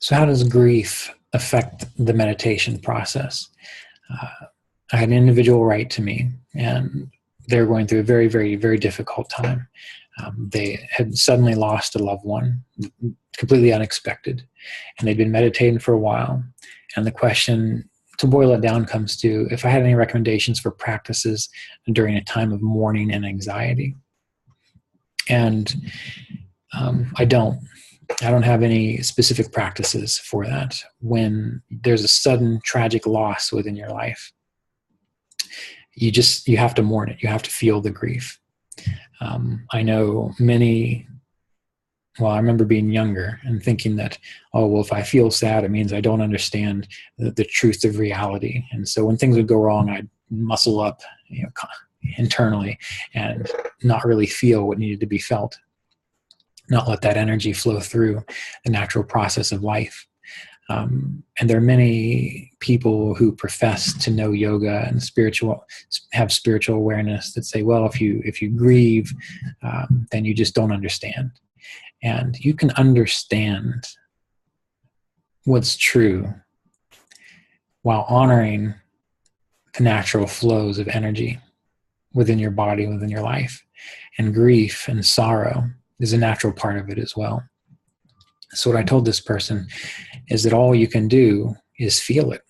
So how does grief affect the meditation process? I had an individual write to me, and they were going through a very, very, very difficult time. They had suddenly lost a loved one, completely unexpected, and they'd been meditating for a while. And the question, to boil it down, comes to if I had any recommendations for practices during a time of mourning and anxiety. And I don't have any specific practices for that. When there's a sudden tragic loss within your life, you have to mourn it. You have to feel the grief. I know I remember being younger and thinking that, oh, well, if I feel sad, it means I don't understand the truth of reality. And so when things would go wrong, I'd muscle up, internally and not really feel what needed to be felt, not let that energy flow through the natural process of life. And there are many people who profess to know yoga and have spiritual awareness that say, well, if you grieve, then you just don't understand. And you can understand what's true while honoring the natural flows of energy within your body, within your life. And grief and sorrow is a natural part of it as well. So what I told this person is that all you can do is feel it.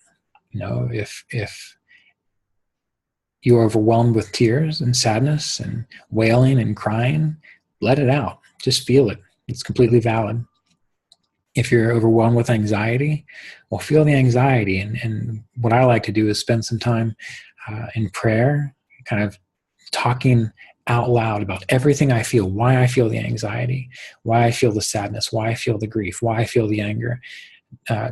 If you're overwhelmed with tears and sadness and wailing and crying, let it out. Just feel it. It's completely valid. If you're overwhelmed with anxiety, well, feel the anxiety. And what I like to do is spend some time in prayer, kind of talking out loud about everything I feel, why I feel the anxiety, why I feel the sadness, why I feel the grief, why I feel the anger,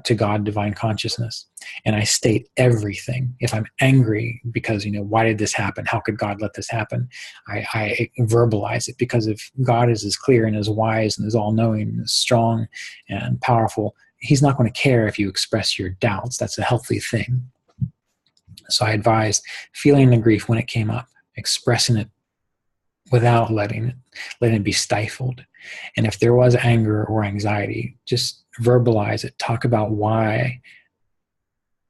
to God, divine consciousness. And I state everything. If I'm angry because, why did this happen? How could God let this happen? I verbalize it, because if God is as clear and as wise and as all-knowing and as strong and powerful, he's not going to care if you express your doubts. That's a healthy thing. So I advise feeling the grief when it came up, expressing it without letting it be stifled. And if there was anger or anxiety, just verbalize it. Talk about why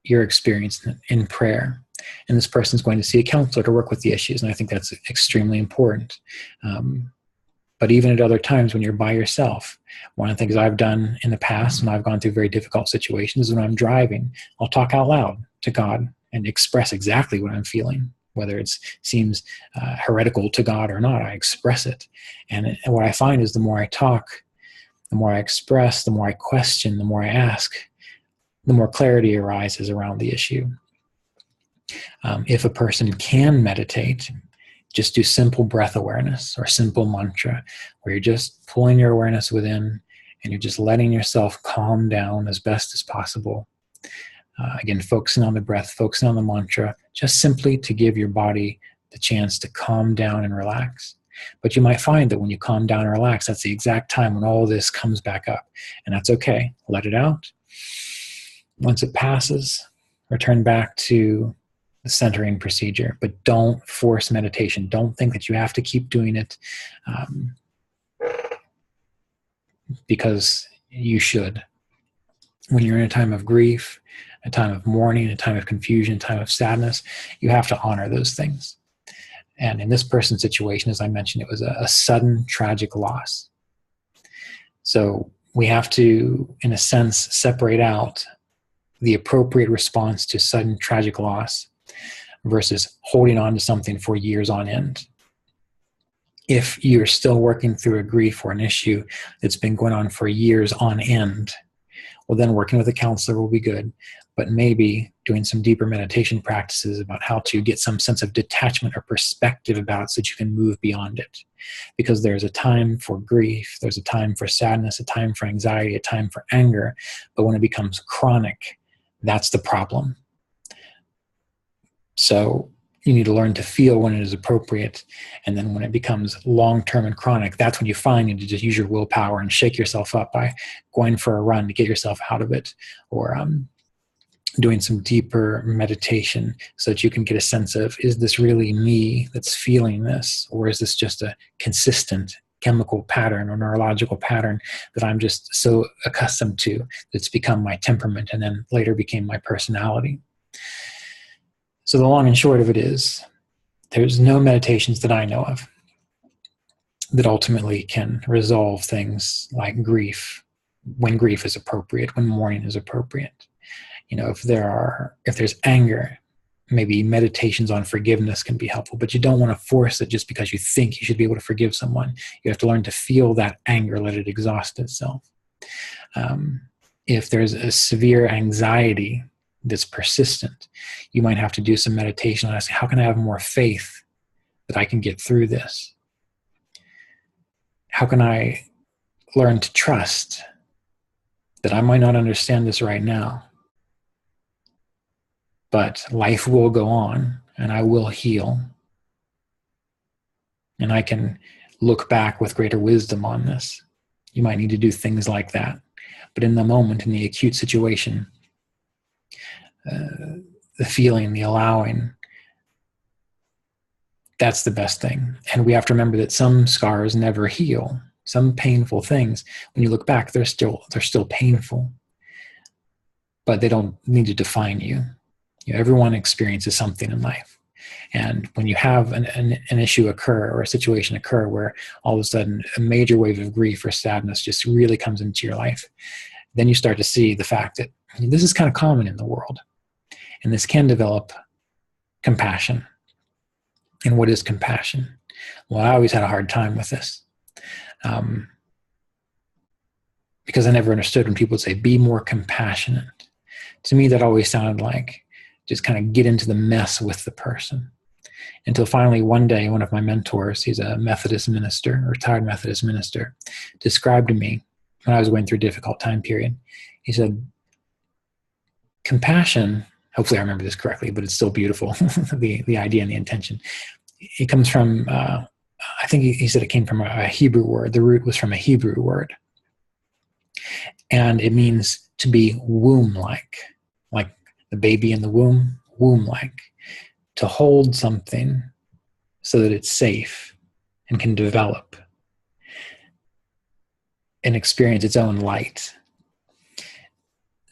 you're experiencing it in prayer. And this person's going to see a counselor to work with the issues. And I think that's extremely important. But even at other times when you're by yourself, one of the things I've done in the past when I've gone through very difficult situations is when I'm driving, I'll talk out loud to God and express exactly what I'm feeling. Whether it seems heretical to God or not, I express it. And what I find is the more I talk, the more I express, the more I question, the more I ask, the more clarity arises around the issue. If a person can meditate, just do simple breath awareness or simple mantra, where you're just pulling your awareness within and you're just letting yourself calm down as best as possible. Again, focusing on the breath, focusing on the mantra, just simply to give your body the chance to calm down and relax. But you might find that when you calm down and relax, that's the exact time when all this comes back up. And that's okay. Let it out. Once it passes, return back to the centering procedure. But don't force meditation. Don't think that you have to keep doing it because you should. When you're in a time of grief, a time of mourning, a time of confusion, a time of sadness, you have to honor those things. And in this person's situation, as I mentioned, it was a sudden tragic loss. So we have to, in a sense, separate out the appropriate response to sudden tragic loss versus holding on to something for years on end. If you're still working through a grief or an issue that's been going on for years on end, well, then working with a counselor will be good, but maybe doing some deeper meditation practices about how to get some sense of detachment or perspective about it so that you can move beyond it. Because there's a time for grief, there's a time for sadness, a time for anxiety, a time for anger, but when it becomes chronic, that's the problem. So you need to learn to feel when it is appropriate. And then when it becomes long-term and chronic, that's when you find you need to just use your willpower and shake yourself up by going for a run to get yourself out of it, or doing some deeper meditation so that you can get a sense of, is this really me that's feeling this? Or is this just a consistent chemical pattern or neurological pattern that I'm just so accustomed to that's become my temperament and then later became my personality. So the long and short of it is, there's no meditations that I know of that ultimately can resolve things like grief, when grief is appropriate, when mourning is appropriate. If there's anger, maybe meditations on forgiveness can be helpful, but you don't want to force it just because you think you should be able to forgive someone. You have to learn to feel that anger, let it exhaust itself. If there's a severe anxiety that's persistent, you might have to do some meditation on asking, how can I have more faith that I can get through this? How can I learn to trust that I might not understand this right now, but life will go on and I will heal. And I can look back with greater wisdom on this. You might need to do things like that. But in the moment, in the acute situation, the feeling, the allowing, that's the best thing. And we have to remember that some scars never heal. Some painful things, when you look back, they're still painful, but they don't need to define you. Everyone experiences something in life. And when you have an issue occur or a situation occur where all of a sudden a major wave of grief or sadness just really comes into your life, then you start to see the fact that this is kind of common in the world. And this can develop compassion. And what is compassion? Well, I always had a hard time with this. Because I never understood when people would say, be more compassionate. To me, that always sounded like just kind of get into the mess with the person. Until finally one day, one of my mentors, he's a Methodist minister, a retired Methodist minister, described to me when I was going through a difficult time period. He said, compassion, hopefully I remember this correctly, but it's still beautiful, the idea and the intention. It comes from, I think he said it came from a Hebrew word. The root was from a Hebrew word. And it means to be womb-like the baby in the womb, womb-like. To hold something so that it's safe and can develop and experience its own light.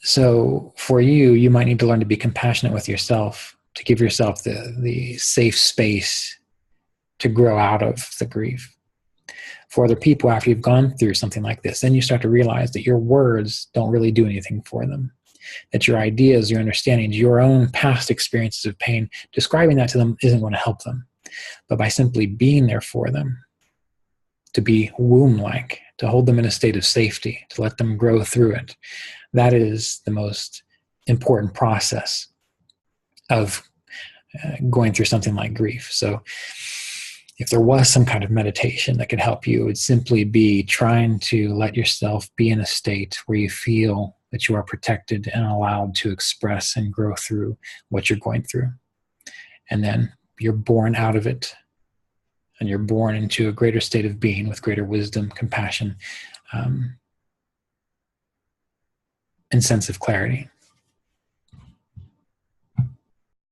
So for you might need to learn to be compassionate with yourself, to give yourself the safe space to grow out of the grief. For other people, after you've gone through something like this, then you start to realize that your words don't really do anything for them. That your ideas, your understandings, your own past experiences of pain, describing that to them isn't going to help them. But by simply being there for them, to be womb-like, to hold them in a state of safety, to let them grow through it, that is the most important process of going through something like grief. So if there was some kind of meditation that could help you, it would simply be trying to let yourself be in a state where you feel that you are protected and allowed to express and grow through what you're going through. And then you're born out of it, and you're born into a greater state of being with greater wisdom, compassion, and sense of clarity.